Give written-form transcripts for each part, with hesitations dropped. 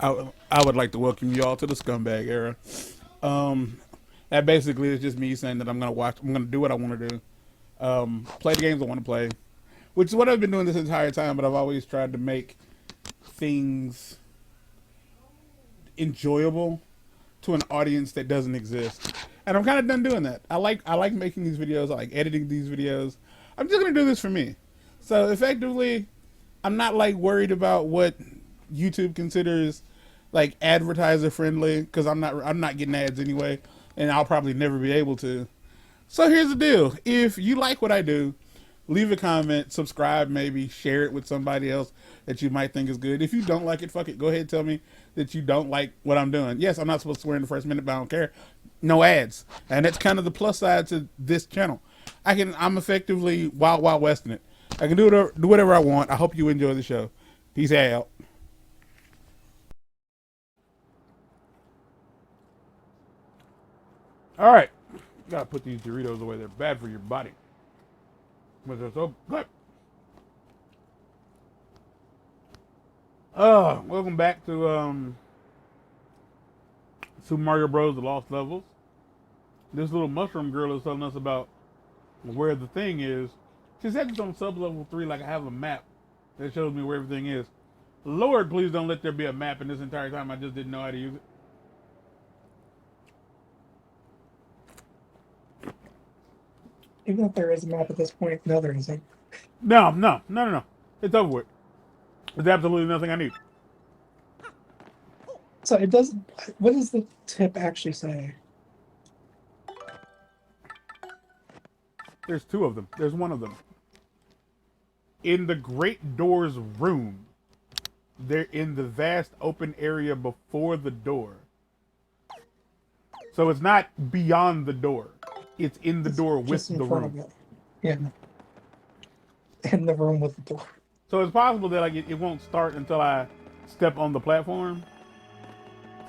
I would like to welcome you all to the scumbag era. That basically is just me saying that I'm gonna do what I want to do, play the games I want to play, which is what I've been doing this entire time. But I've always tried to make things enjoyable to an audience that doesn't exist, and I'm kind of done doing that. I like making these videos. I like editing these videos. I'm just gonna do this for me. So effectively, I'm not like worried about what YouTube considers like advertiser friendly because I'm not getting ads anyway, and I'll probably never be able to. So here's the deal: if you like what I do, leave a comment, subscribe, maybe share it with somebody else that you might think is good. If you don't like it, fuck it. Go ahead and tell me that you don't like what I'm doing. Yes, I'm not supposed to swear in the first minute, but I don't care. No ads, and that's kind of the plus side to this channel. I'm effectively wild westing it. I can do whatever I want. I hope you enjoy the show. Peace out. All right, gotta put these Doritos away. They're bad for your body, but they're so good. Welcome back to Super Mario Bros. The Lost Levels. This little mushroom girl is telling us about where the thing is. She said it's on sub-level 3, like I have a map that shows me where everything is. Lord, please don't let there be a map in this entire time. I just didn't know how to use it. Even if there is a map at this point, no, there isn't. No. It's over with. There's absolutely nothing I need. So it doesn't. What does the tip actually say? There's two of them. There's one of them. In the Great Door's room. They're in the vast open area before the door. So it's not beyond the door. It's in the door with the room. Yeah. In the room with the door. So it's possible that like it won't start until I step on the platform.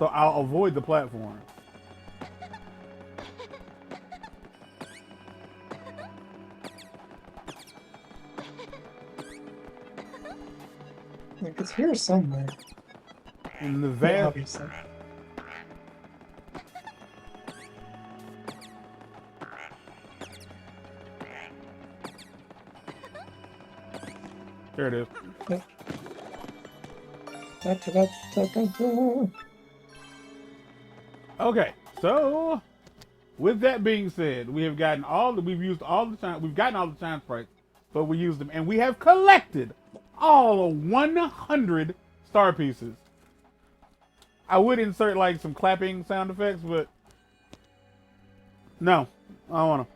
So I'll avoid the platform. Like, it's here somewhere. In the vast. Yeah, obviously. There it is. Okay, so with that being said, we've gotten all the time sprites, but we used them, and we have collected all 100 star pieces. I would insert like some clapping sound effects, but no, I don't want to.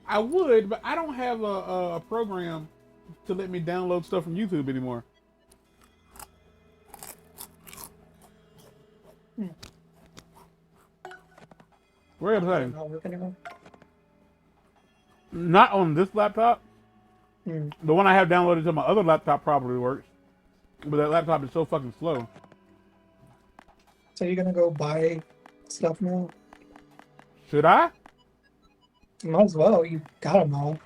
I would, but I don't have a program to let me download stuff from YouTube anymore. Where am I? Not on this laptop. The one I have downloaded to my other laptop probably works, but that laptop is so fucking slow. So you're gonna go buy stuff now? Should I? You might as well. You got them all.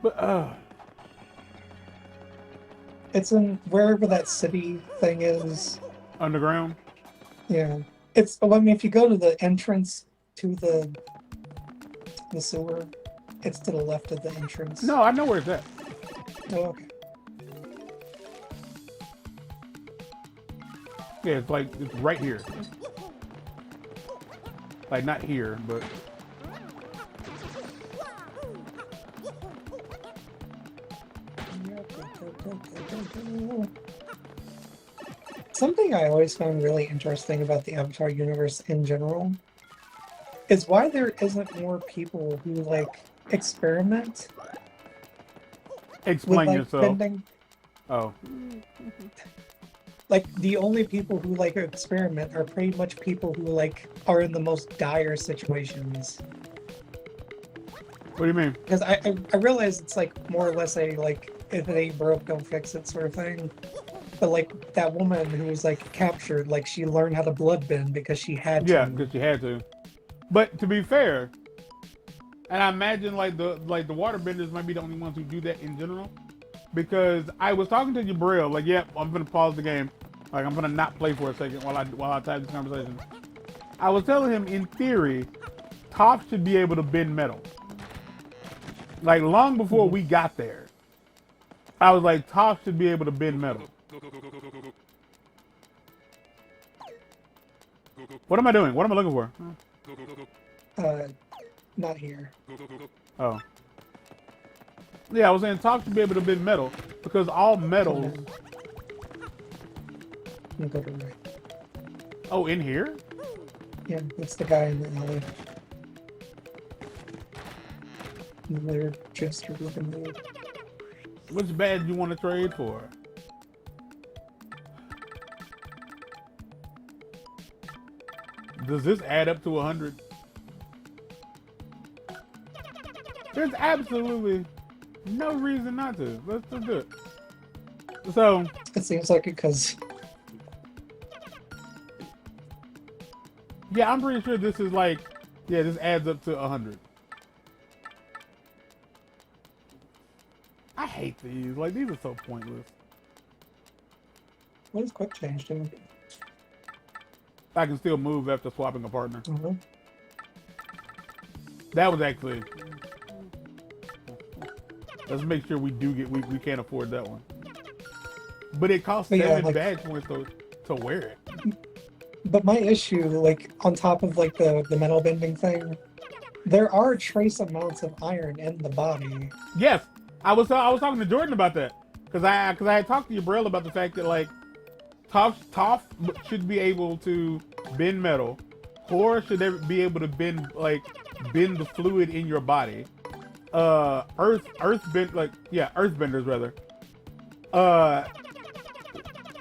But it's in wherever that city thing is. Underground. Yeah, it's. Well, I mean, if you go to the entrance to the sewer, it's to the left of the entrance. No, I know where it's at. Oh, okay. Yeah, it's like it's right here. Like not here, but. Something I always found really interesting about the Avatar universe in general is why there isn't more people who like experiment. Explain with, like, yourself. Bending. Oh. Like the only people who like experiment are pretty much people who like are in the most dire situations. What do you mean? Because I realize it's like more or less a like if it ain't broke, don't fix it sort of thing. But like that woman who was like captured, like she learned how to blood bend because she had to. Yeah, because she had to. But to be fair, and I imagine like the waterbenders might be the only ones who do that in general. because I was talking to Jabril, like, yep, I'm gonna pause the game. Like, I'm gonna not play for a second while I type this conversation. I was telling him, in theory, Toph should be able to bend metal. Like, long before we got there, I was like, Toph should be able to bend metal. What am I doing? What am I looking for? Not here. Oh. Yeah, I was saying Toph should be able to bend metal because all metals. Go to the right. Oh, in here? Yeah, it's the guy in the alley. They're just looking there. Which badge you want to trade for? Does this add up to 100? There's absolutely no reason not to. Let's just do it. So it seems like it because yeah, I'm pretty sure this is like, yeah, this adds up to 100. I hate these. Like, these are so pointless. what does quick change do? I can still move after swapping a partner. That was actually. Let's make sure we do get. We can't afford that one. But it costs 7 badge points to wear it. But my issue, like, on top of like the metal bending thing, there are trace amounts of iron in the body. Yes, I was talking to Jordan about that because I had talked to Jabril about the fact that, like, Toph should be able to bend metal. Horror should be able to bend the fluid in your body. Earthbenders rather.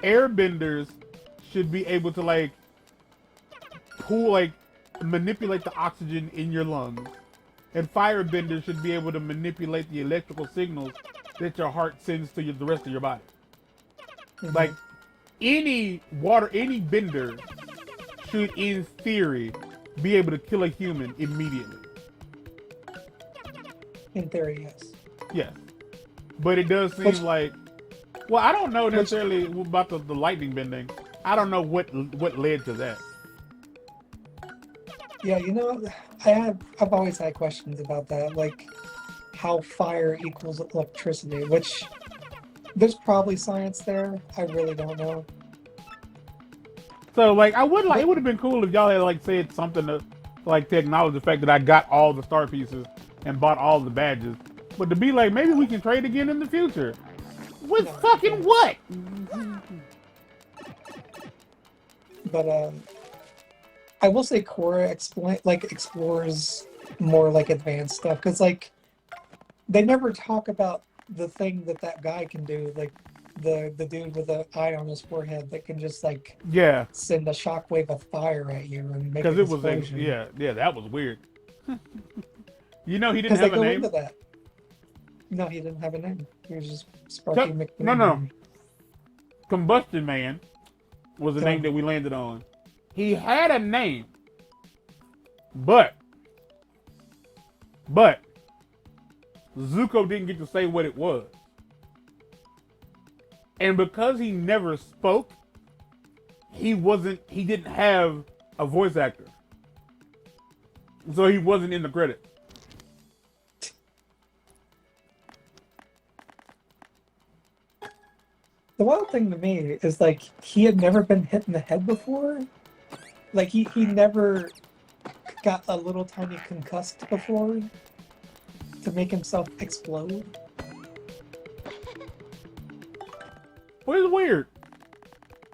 Airbenders should be able to, like, manipulate the oxygen in your lungs. And firebenders should be able to manipulate the electrical signals that your heart sends to the rest of your body. Like, any bender should, in theory, be able to kill a human immediately. In theory, yes. Yes. But it does seem like, well, I don't know necessarily about the lightning bending. I don't know what led to that. Yeah, you know, I've always had questions about that, like how fire equals electricity, which there's probably science there. I really don't know. So, like, it would have been cool if y'all had, like, said something to acknowledge the fact that I got all the star pieces and bought all the badges. But to be like, maybe we can trade again in the future. With fucking what? But I will say Korra explores more like advanced stuff because, like, they never talk about the thing that guy can do, like the dude with the eye on his forehead that can just, like, send a shockwave of fire at you and make an explosion. That was weird. You know, he didn't have a name. Into that. No, he didn't have a name. He was just Sparky McMahon. No. Combustion Man was the name that we landed on. He had a name, but Zuko didn't get to say what it was. And because he never spoke, he didn't have a voice actor. So he wasn't in the credits. The wild thing to me is, like, he had never been hit in the head before. Like, he never got a little tiny concussed before to make himself explode. Well, it's weird.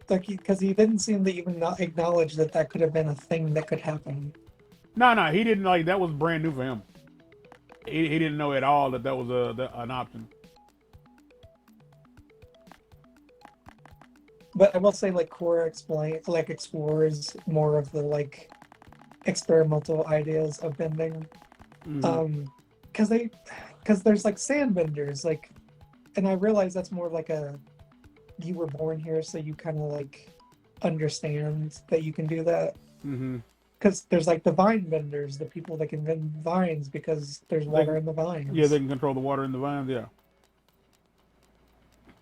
Like, because he didn't seem to even not acknowledge that could have been a thing that could happen. No, he didn't. Like, that was brand new for him. He didn't know at all that was an option. But I will say, like, Korra explores more of the, like, experimental ideas of bending. Because there's, like, sand benders, like, and I realize that's more like you were born here, so you kind of, like, understand that you can do that. Because there's, like, the vine benders, the people that can bend vines because there's water in the vines. Yeah, they can control the water in the vines, yeah.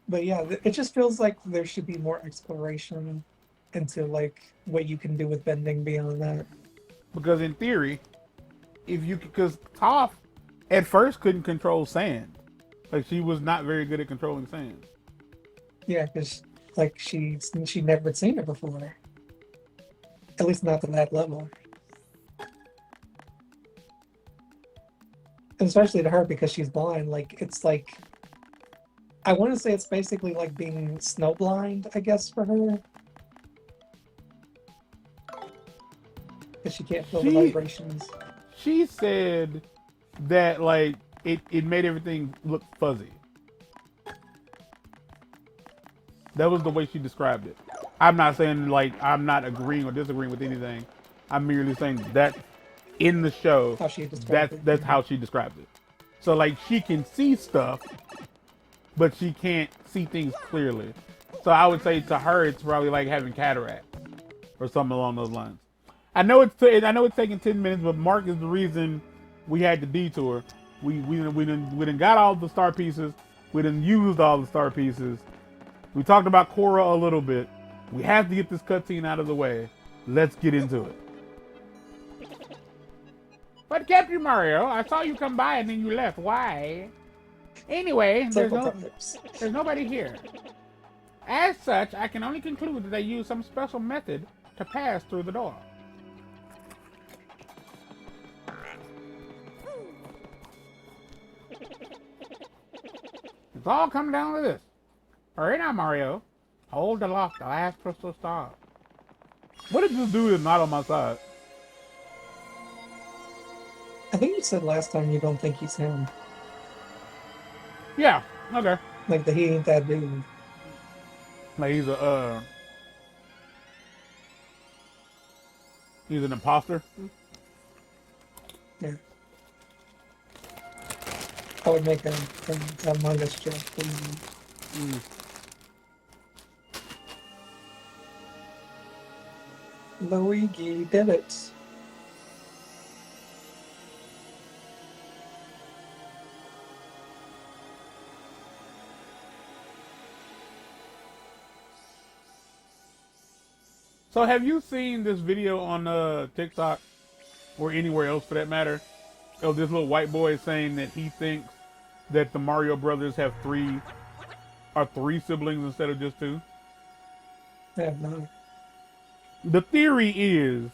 But yeah, it just feels like there should be more exploration into like what you can do with bending beyond that. Because in theory, if you because Toph at first couldn't control sand, like she was not very good at controlling sand. Yeah, because like she never seen it before, at least not to that level, and especially to her because she's blind. Like it's like I want to say it's basically like being snowblind, I guess, for her, because she can't feel the She vibrations. she said that like it made everything look fuzzy. That was the way she described it. I'm not saying like I'm not agreeing or disagreeing with anything. I'm merely saying that in the show, How she described it. that's how she described it. So like she can see stuff, but she can't see things clearly. So I would say to her, it's probably like having cataract or something along those lines. I know it's taking 10 minutes, but Mark is the reason we had the detour. We done got all the star pieces. We done used all the star pieces. We talked about Korra a little bit. We have to get this cutscene out of the way. Let's get into it. But Captain Mario, I saw you come by and then you left. Why? Anyway, Several times. there's nobody here. As such, I can only conclude that they used some special method to pass through the door. It's all come down to this. Hurry now, Mario. Hold aloft the last crystal star. What did this dude is not on my side? I think you said last time you don't think he's him. Yeah, okay. Like that he ain't that dude. Like he's an imposter. Yeah. I would make a manga strip. Luigi did it. So have you seen this video on TikTok or anywhere else for that matter of this little white boy saying that he thinks that the Mario brothers have three siblings instead of just two? I have not. The theory is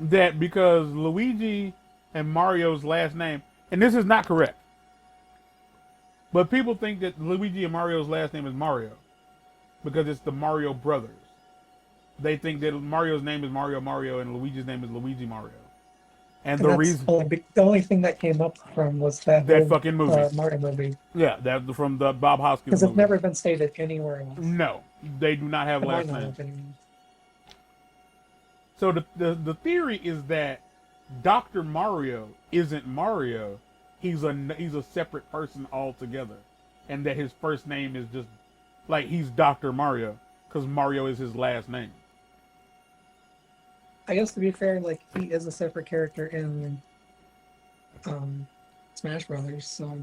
that because Luigi and Mario's last name, and this is not correct, but people think that Luigi and Mario's last name is Mario because it's the Mario brothers. They think that Mario's name is Mario Mario and Luigi's name is Luigi Mario. And the reason the only thing that came up from was that fucking movie. Mario movie. Yeah, that from the Bob Hoskins Because movie. it's never been stated anywhere else. No, they do not have last names. So the theory is that Dr. Mario isn't Mario. He's a separate person altogether. And that his first name is just like he's Dr. Mario because Mario is his last name. I guess to be fair, like he is a separate character in Smash Brothers, so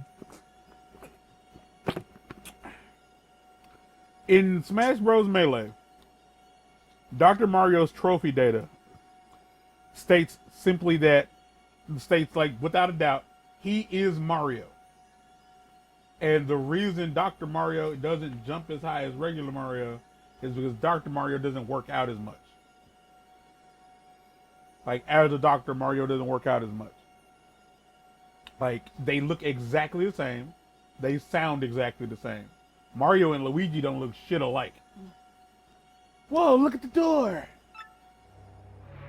in Smash Bros. Melee, Dr. Mario's trophy data states like without a doubt, he is Mario. And the reason Dr. Mario doesn't jump as high as regular Mario is because Dr. Mario doesn't work out as much. Like, as a Dr. Mario doesn't work out as much. Like, they look exactly the same. They sound exactly the same. Mario and Luigi don't look shit alike. Whoa, look at the door!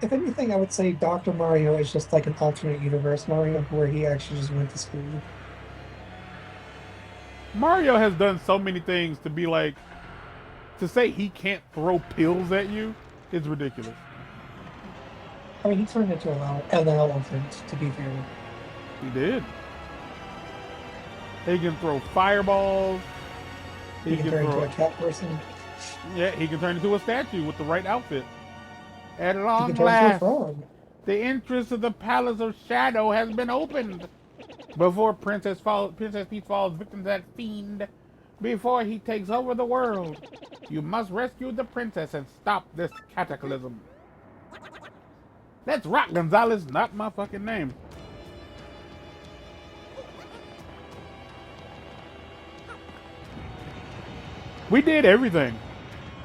if anything, I would say Dr. Mario is just like an alternate universe Mario where he actually just went to school. Mario has done so many things to be like, to say he can't throw pills at you is ridiculous. I mean, he turned into an elephant, to be fair. He did. He can throw fireballs. He can turn into a cat person. Yeah, he can turn into a statue with the right outfit. At long He can turn into a last, frog. the entrance of the Palace of Shadow has been opened. Before Princess Peach falls victim to that fiend, Before he takes over the world, you must rescue the princess and stop this cataclysm. Let's rock, Gonzalez. Not my fucking name. We did everything.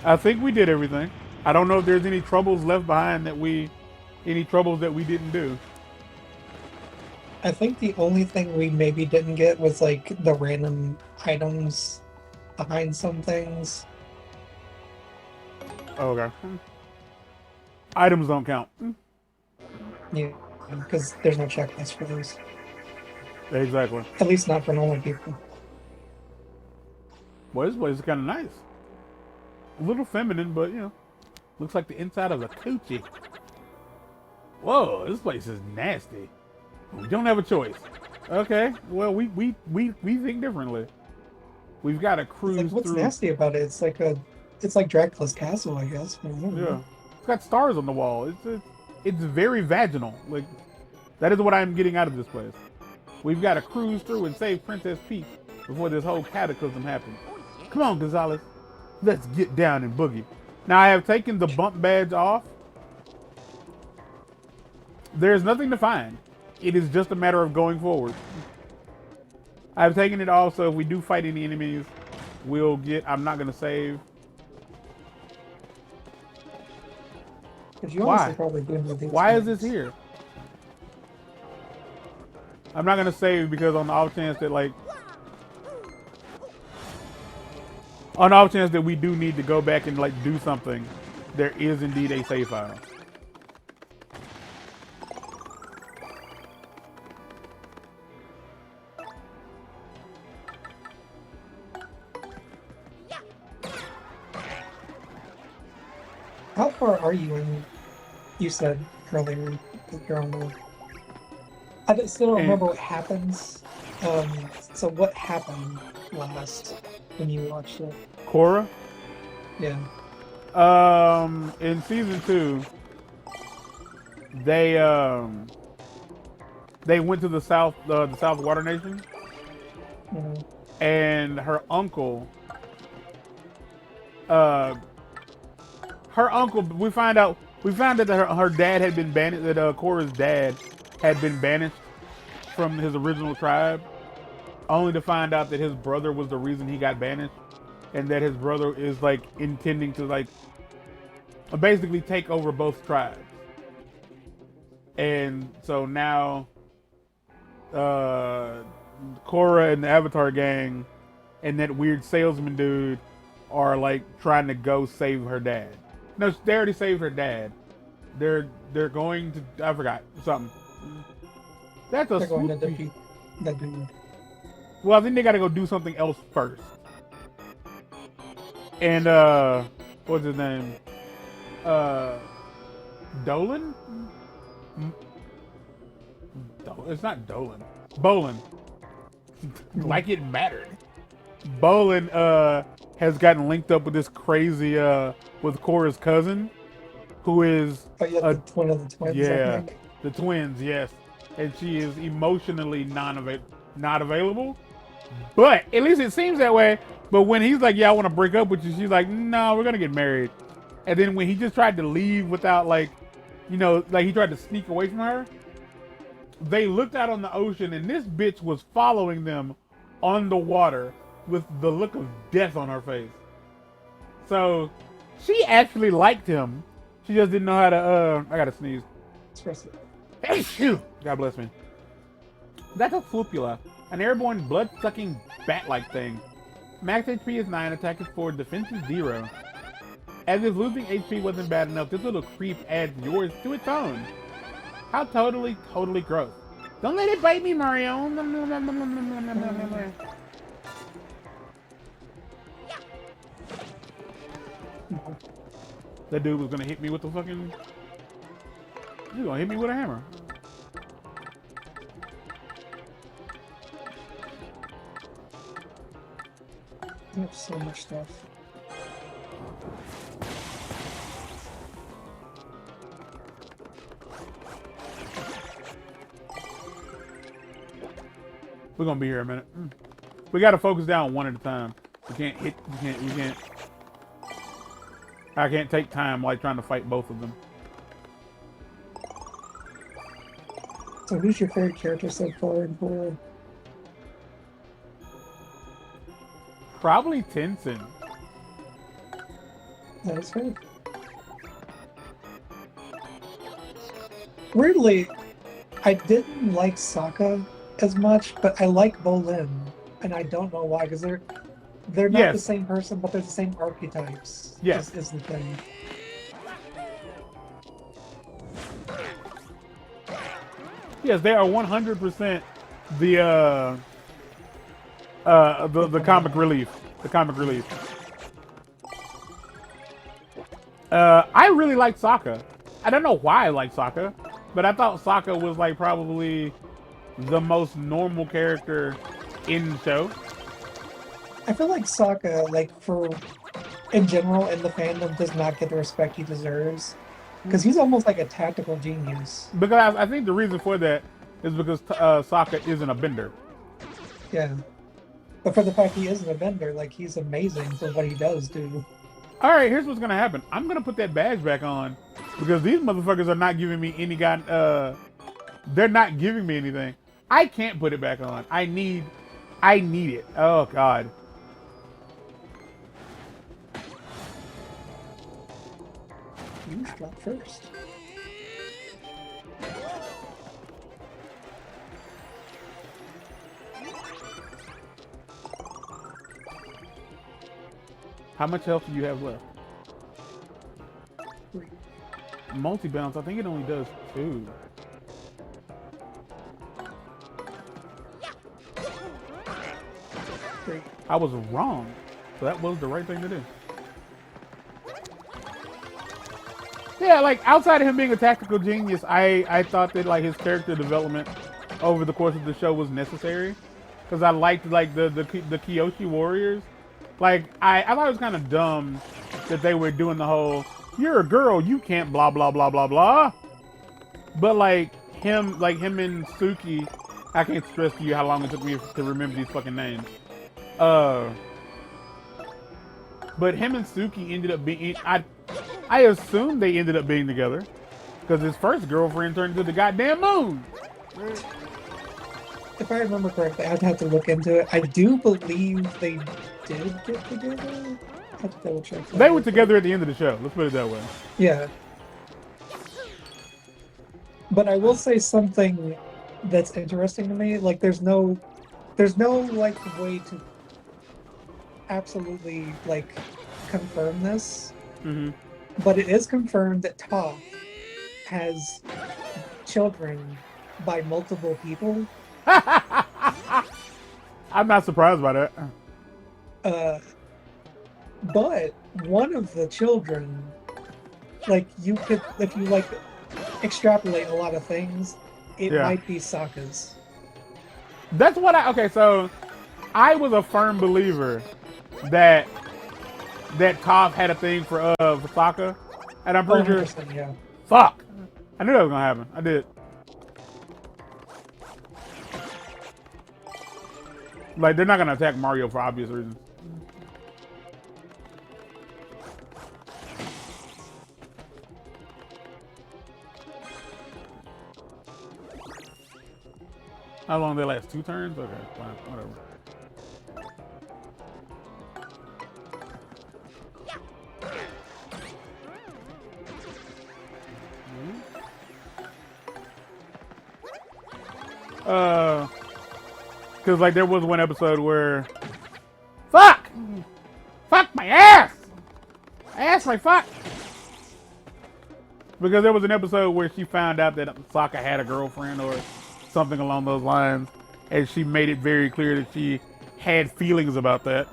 I think we did everything. I don't know if there's any troubles left behind any troubles that we didn't do. I think the only thing we maybe didn't get was like the random items behind some things. Okay. Items don't count. Yeah, because there's no checklist for those. Exactly. At least not for normal people. Well, this place is kind of nice. A little feminine, but you know, looks like the inside of a coochie. Whoa, this place is nasty. We don't have a choice. Okay, well, we think differently. We've got to cruise Like, what's through. nasty about it? It's like Dracula's castle, I guess. I don't know. Yeah, it's got stars on the wall. It's very vaginal. Like, that is what I'm getting out of this place. We've got to cruise through and save Princess Peach before this whole cataclysm happens. Come on, Gonzalez. Let's get down and boogie. Now, I have taken the bump badge off. There's nothing to find. It is just a matter of going forward. I've taken it off, so if we do fight any enemies, we'll get... I'm not going to save. But you honestly probably do need these Why is things. this here? I'm not going to save because on the off chance that, like... On the off chance that we do need to go back and, like, do something, there is indeed a save file. How far are you in? You said earlier that you're on the. Still don't remember what happens. So what happened last when you watched it? Korra? Yeah. In season 2, they went to the South Water Nation, Mhm. and her uncle, we found out that her dad had been banished, that Korra's dad had been banished from his original tribe, only to find out that his brother was the reason he got banished, and that his brother is like intending to like basically take over both tribes. And so now Korra and the Avatar gang and that weird salesman dude are like trying to go save her dad. No, they already saved her dad. They're going to, I forgot something. That's a They're going to swoop. defeat that dude. Well, I think they got to go do something else first. And what's his name? Dolan? It's not Dolan. Bolin. Like it mattered. Bolin has gotten linked up with this crazy with Korra's cousin, who is Oh yeah, the twin of the twins. yeah, I think. the twins, yes, and she is emotionally not available. But at least it seems that way. But when he's like, "Yeah, I want to break up with you," she's like, "No, we're gonna get married." And then when he just tried to leave without like, you know, like he tried to sneak away from her, they looked out on the ocean and this bitch was following them on the water with the look of death on her face. So she actually liked him. She just didn't know how to, I gotta sneeze. Express it. God bless me. That's a flupula, an airborne blood-sucking bat-like thing. Max HP is 9, attack is 4, defense is 0. As if losing HP wasn't bad enough, this little creep adds yours to its own. How totally gross. Don't let it bite me, Mario. That dude was gonna hit me with the fucking... He was gonna hit me with a hammer. You have so much stuff. We're gonna be here a minute. We gotta focus down one at a time. You can't hit. You can't. I can't take time like trying to fight both of them. So who's your favorite character so far in horror? Probably Tencent. That's good. Weirdly, I didn't like Sokka as much, but I like Bolin, and I don't know why, because they're not the same person, but they're the same archetypes. Yes, is the thing. Yes, they are 100% the comic relief. The comic relief. I really like Sokka. I don't know why I like Sokka, but I thought Sokka was like probably the most normal character in the show. I feel like Sokka, like in general in the fandom, does not get the respect he deserves. Because he's almost like a tactical genius. Because I think the reason for that is because Sokka isn't a bender. Yeah. But for the fact he isn't a bender, like, he's amazing for what he does, too. Alright, here's what's gonna happen. I'm gonna put that badge back on. Because these motherfuckers are not giving me any they're not giving me anything. I can't put it back on. I need it. Oh, God. You drop first. How much health do you have left? 3. Multi-bounce, I think it only does 2. I was wrong. So that was the right thing to do. Yeah, like outside of him being a tactical genius, I thought that like his character development over the course of the show was necessary. Because I liked like the Kyoshi warriors. Like I thought it was kind of dumb that they were doing the whole "you're a girl, you can't blah blah blah blah blah." But like him and Suki, I can't stress to you how long it took me to remember these fucking names. But him and Suki ended up being I assume they ended up being together because his first girlfriend turned into the goddamn moon. If I remember correctly, I'd have to look into it. I do believe they did get together. I have to double check. They were together at the end of the show. Let's put it that way. Yeah. But I will say something that's interesting to me. Like, there's no like way to absolutely like confirm this. Mm-hmm. But it is confirmed that Toph has children by multiple people. I'm not surprised by that. But one of the children, like, you could, if you like extrapolate a lot of things, it might be Sokka's. That's what okay, so I was a firm believer that Toph had a thing for Sokka, and I'm pretty sure. Yeah. Fuck! I knew that was gonna happen. I did. Like, they're not gonna attack Mario for obvious reasons. How long do they last? 2 turns? Okay, fine, whatever. Because like there was one episode where, fuck my ass, my fuck. Because there was an episode where she found out that Sokka had a girlfriend or something along those lines, and she made it very clear that she had feelings about that.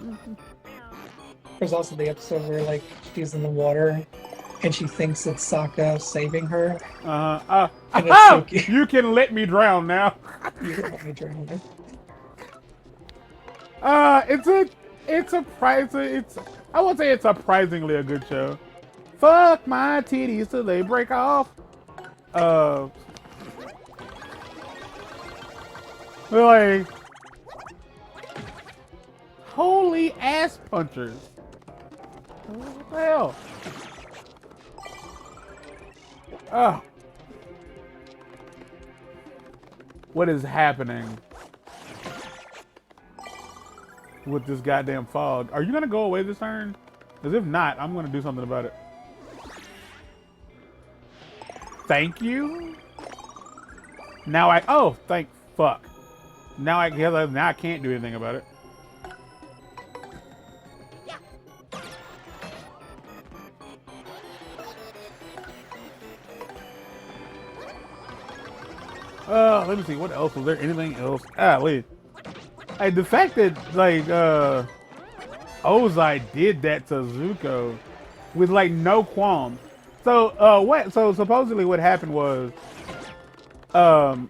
There's also the episode where like she's in the water and she thinks it's Sokka saving her. You can let me drown now. You can let me drown. I would say it's surprisingly a good show. Fuck my titties till they break off. Like, Holy ass punchers. What the hell? Oh. What is happening with this goddamn fog? Are you gonna go away this turn? Because if not, I'm gonna do something about it. Thank you? Now oh, thank fuck. Now I can't do anything about it. Let me see, what else? Was there anything else? Wait. Hey, the fact that, like, Ozai did that to Zuko with, like, no qualms. So, so supposedly what happened was, Ozai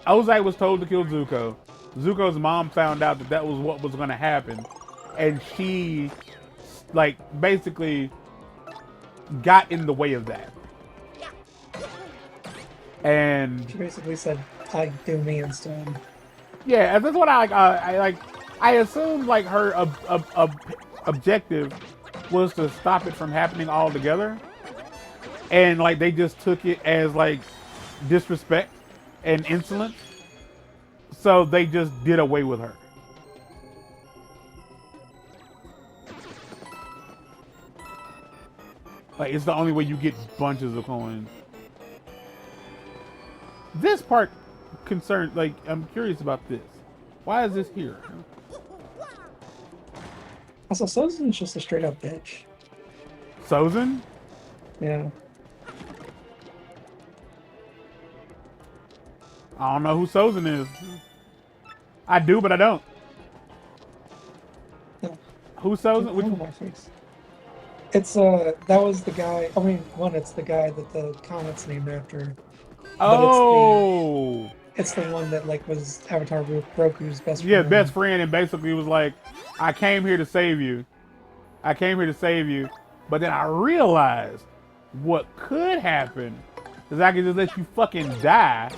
was told to kill Zuko. Zuko's mom found out that that was what was going to happen. And she, like, basically got in the way of that. And she basically said, do me instead. Yeah, that's what I assumed, like, her objective was to stop it from happening altogether. And, like, they just took it as, like, disrespect and insolence. So they just did away with her. Like, it's the only way you get bunches of coins. This part concerned, like, I'm curious about this. Why is this here? Also, Sozin's just a straight up bitch. Sozin? Yeah. I don't know who Sozin is. I do, but I don't. No. Who's Sozin? Which my face. It's that was the guy. I mean, it's the guy that the comic's named after. Oh, it's the one that, like, was Avatar Roku's best friend. Yeah, best friend, and basically was like, I came here to save you. I came here to save you. But then I realized what could happen is I could just let you fucking die.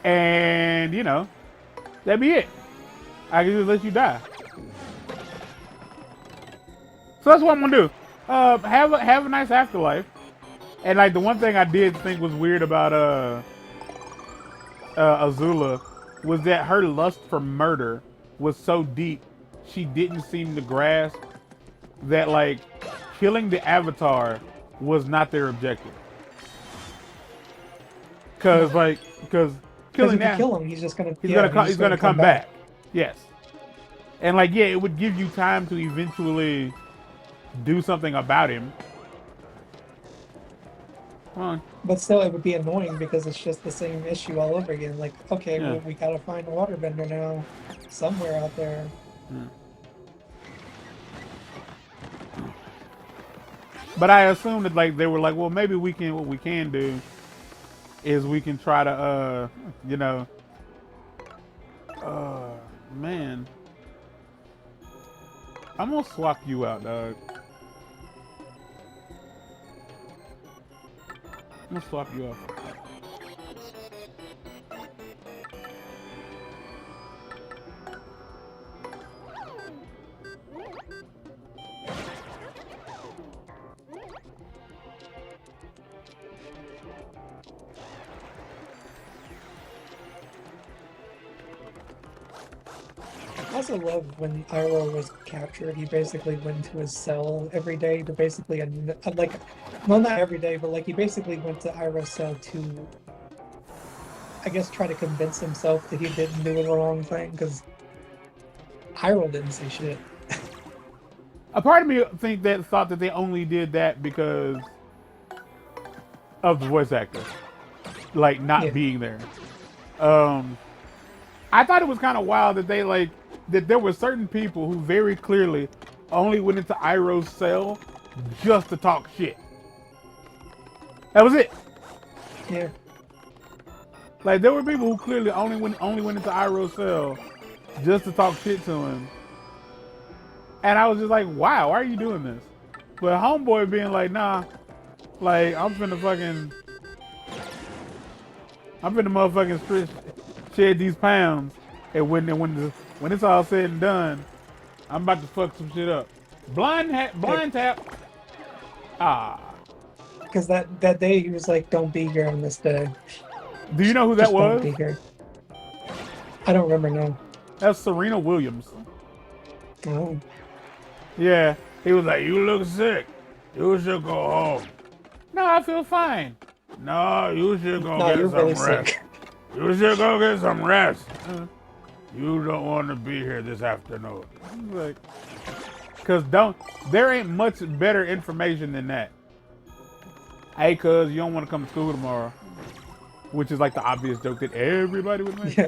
And, you know, that'd be it. I could just let you die. So that's what I'm gonna do. Have a nice afterlife. And, like, the one thing I did think was weird about Azula was that her lust for murder was so deep, she didn't seem to grasp that, like, killing the Avatar was not their objective. Because killing if you kill him, he's gonna come back. Yes. And, like, yeah, it would give you time to eventually do something about him. But still, it would be annoying because it's just the same issue all over again. Like, okay, well, we gotta find a waterbender now, somewhere out there. Yeah. But I assumed that, like, they were like, well, maybe what we can do is we can try to, you know, man, I'm gonna swap you out, dog. I'm gonna swap you off. I also love when Iroh was captured, he basically went to his cell every day to basically, like, well, not every day, but, like, he basically went to Iroh's cell to, I guess, try to convince himself that he didn't do the wrong thing, because Iroh didn't say shit. A part of me thought that they only did that because of the voice actor, like, not being there. I thought it was kind of wild that they, like, that there were certain people who very clearly only went into Iroh's cell just to talk shit. That was it. Yeah. Like, there were people who clearly only went into Iroh's cell just to talk shit to him. And I was just like, wow, why are you doing this? But Homeboy being like, nah, like, I'm finna motherfucking shed these pounds, and when it's all said and done, I'm about to fuck some shit up. Blind tap. Ah. Because that day he was like, "Don't be here on this day. Do you know who that Just don't was? be here." I don't remember now. That's Serena Williams. Oh. Yeah. He was like, "You look sick. You should go home." No, I feel fine. No, you should go No, get you're some really rest. sick. You should go get some rest. You don't want to be here this afternoon. Like, cause there ain't much better information than that. Hey, cuz you don't want to come to school tomorrow, which is like the obvious joke that everybody would make. Yeah.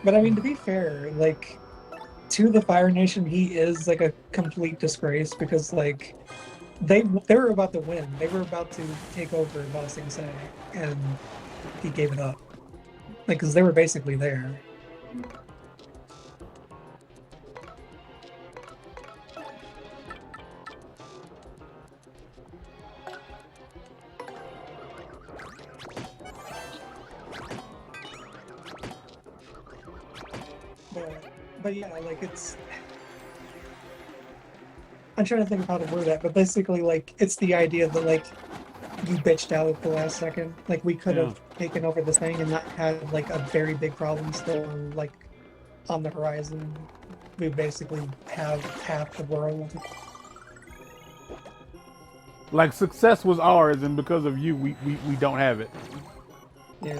But I mean, to be fair, like, to the Fire Nation, he is like a complete disgrace because like they were about to win. They were about to take over Ba Sing Se, and he gave it up. Like, because they were basically there. But yeah, like it's. I'm trying to think of how to word that, but basically, like, it's the idea that like you bitched out at the last second. Like, we could have taken over this thing and not had like a very big problem still like on the horizon. We basically have half the world. Like success was ours, and because of you, we don't have it. Yeah.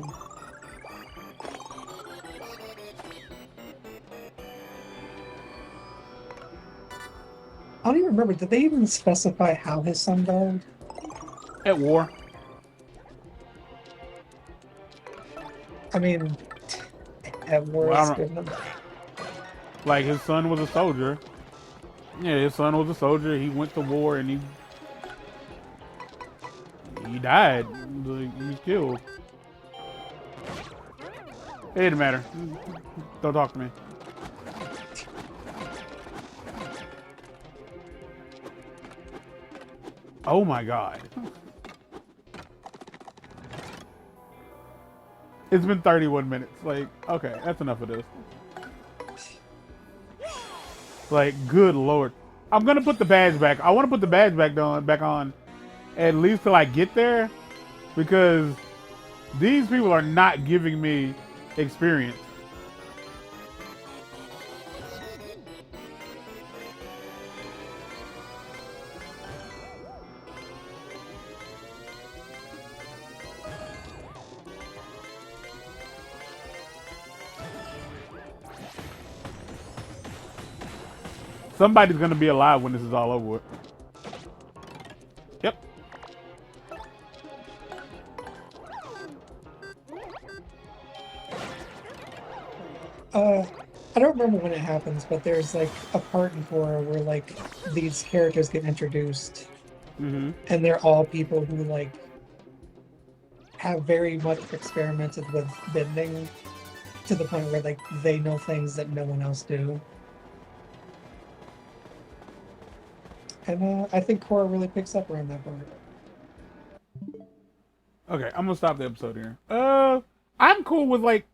I don't even remember. Did they even specify how his son died? At war. I mean, at war Well, is good enough. Like his son was a soldier. Yeah, his son was a soldier. He went to war and he died. He was killed. It didn't matter. Don't talk to me. Oh my god. It's been 31 minutes. Like, okay, that's enough of this. Like, good lord. I'm gonna put the badge back. I want to put the badge back on at least till I get there, because these people are not giving me experience. Somebody's gonna be alive when this is all over with. Yep. I don't remember when it happens, but there's like a part in 4 where like these characters get introduced, and they're all people who like have very much experimented with bending to the point where like they know things that no one else do. And I think Korra really picks up around that part. Okay, I'm gonna stop the episode here. I'm cool with like.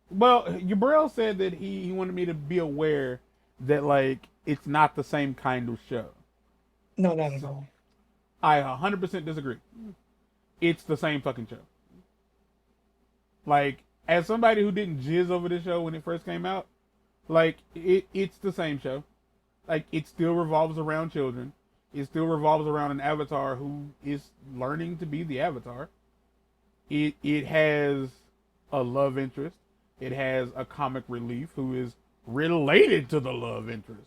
Well, Yabrel said that he wanted me to be aware that like it's not the same kind of show. No, not at all. I 100% disagree. It's the same fucking show. Like, as somebody who didn't jizz over this show when it first came out, like it's the same show. Like, it still revolves around children. It still revolves around an avatar who is learning to be the avatar. It has a love interest. It has a comic relief who is related to the love interest.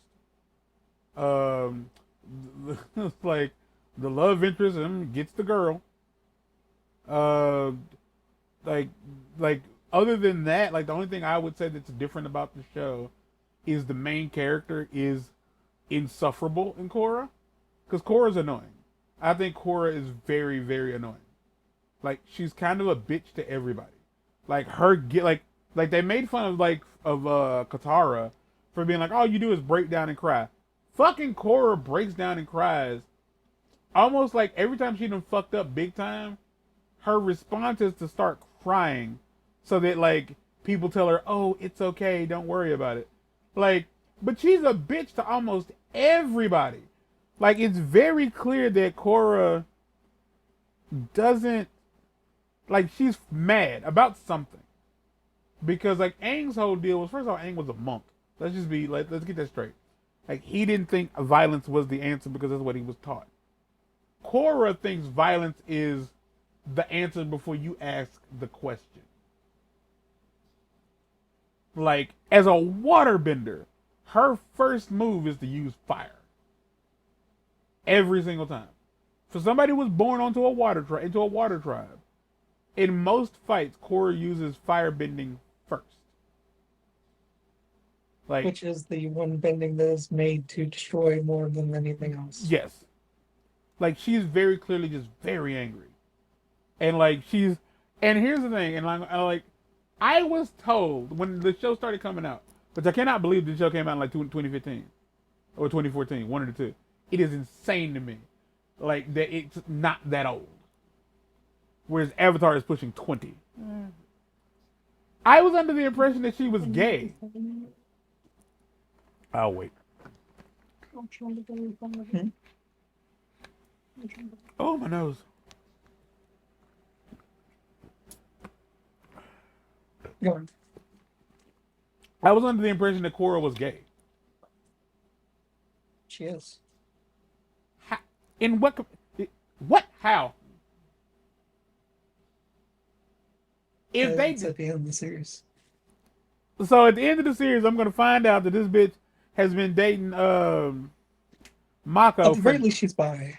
Like the love interest gets the girl. Like other than that, like the only thing I would say that's different about the show is the main character is insufferable in Korra, because Korra's annoying. I think Korra is very, very annoying. Like, she's kind of a bitch to everybody. Like like they made fun of Katara for being like, all you do is break down and cry. Fucking Korra breaks down and cries almost like every time she done fucked up big time, her response is to start crying, so that like people tell her, "Oh, it's okay, don't worry about it." Like, but she's a bitch to almost everybody. Like, it's very clear that Korra doesn't, like, she's mad about something. Because, like, Aang's whole deal was, first of all, Aang was a monk. Let's just be, like, let's get that straight. Like, he didn't think violence was the answer because that's what he was taught. Korra thinks violence is the answer before you ask the question. Like, as a waterbender, her first move is to use fire. Every single time. For somebody who was born into a water tribe, in most fights, Korra uses firebending first. Like, which is the one bending that is made to destroy more than anything else. yes. Like, she's very clearly just very angry. And like, and here's the thing, and I was told when the show started coming out, which I cannot believe the show came out in like 2015 or 2014, one of the two. It is insane to me, like, that it's not that old. Whereas Avatar is pushing 20. I was under the impression that she was gay. I'll wait. Oh, my nose. Go on. I was under the impression that Korra was gay. She is. In what? What? How? If they It's at the end of the series. So at the end of the series, I'm gonna find out that this bitch has been dating Mako. At the very least, she's bi.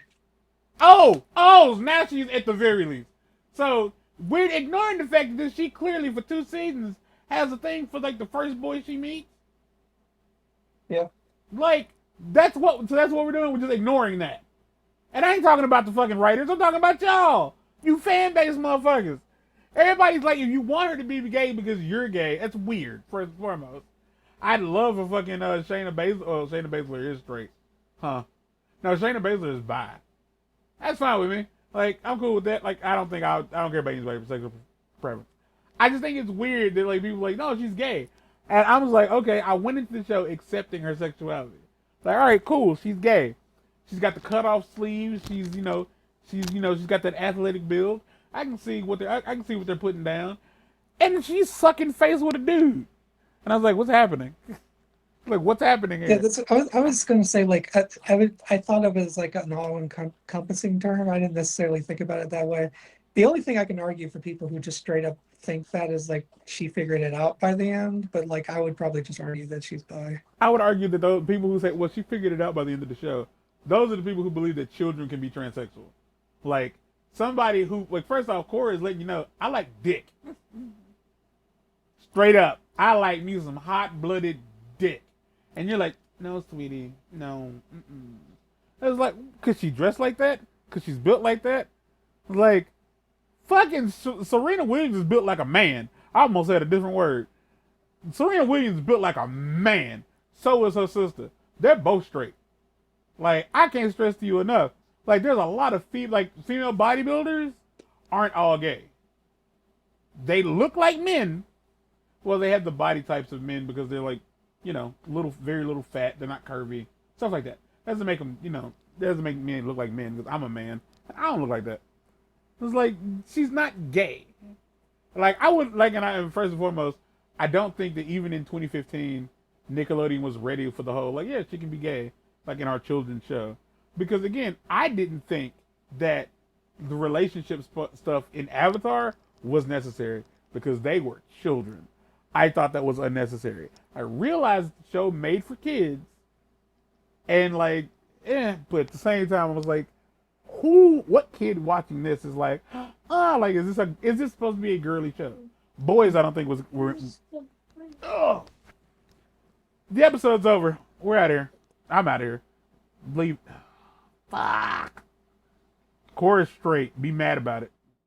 Oh, now she's at the very least. So we're ignoring the fact that she clearly for 2 seasons has a thing for like the first boy she meets. Yeah. Like, that's what we're doing. We're just ignoring that. And I ain't talking about the fucking writers. I'm talking about y'all. You fan base motherfuckers. Everybody's like, if you want her to be gay because you're gay, that's weird, first and foremost. I'd love a fucking Shayna Baszler. Oh, Shayna Baszler is straight. Huh. No, Shayna Baszler is bi. That's fine with me. Like, I'm cool with that. Like, I don't care about anybody's sexual preference. I just think it's weird that like people are like, no, she's gay. And I was like, okay, I went into the show accepting her sexuality. Like, all right, cool, she's gay. She's got the cut off sleeves. She's got that athletic build. I can see what they're putting down. And she's sucking face with a dude. And I was like, what's happening? Like, what's happening here? Yeah, I was going to say, like, I thought of it as like an all-encompassing term. I didn't necessarily think about it that way. The only thing I can argue for people who just straight up think that is like she figured it out by the end, but like I would probably just argue that she's bi. I would argue that those people who say, well, she figured it out by the end of the show, those are the people who believe that children can be transsexual. Like, somebody who, like, first off, Korra is letting you know, I like dick. Straight up. I like me some hot-blooded dick. And you're like, no, sweetie, no. I was like, could she dress like that? Could she's built like that? Like, fucking Serena Williams is built like a man. I almost said a different word. Serena Williams is built like a man. So is her sister. They're both straight. Like, I can't stress to you enough. Like, there's a lot of female bodybuilders aren't all gay. They look like men. Well, they have the body types of men because they're like, very little fat. They're not curvy. Stuff like that. Doesn't make them, doesn't make men look like men because I'm a man. I don't look like that. It's like, she's not gay. Like, I would, like, and first and foremost, I don't think that even in 2015, Nickelodeon was ready for the whole, like, yeah, she can be gay, like in our children's show. Because, again, I didn't think that the relationship stuff in Avatar was necessary because they were children. I thought that was unnecessary. I realized the show made for kids. And, like, but at the same time, I was like, what kid watching this is like, like, is this supposed to be a girly show? Boys, I don't think were. The episode's over. We're out of here. I'm out of here. Leave. Fuck. Korra's straight. Be mad about it.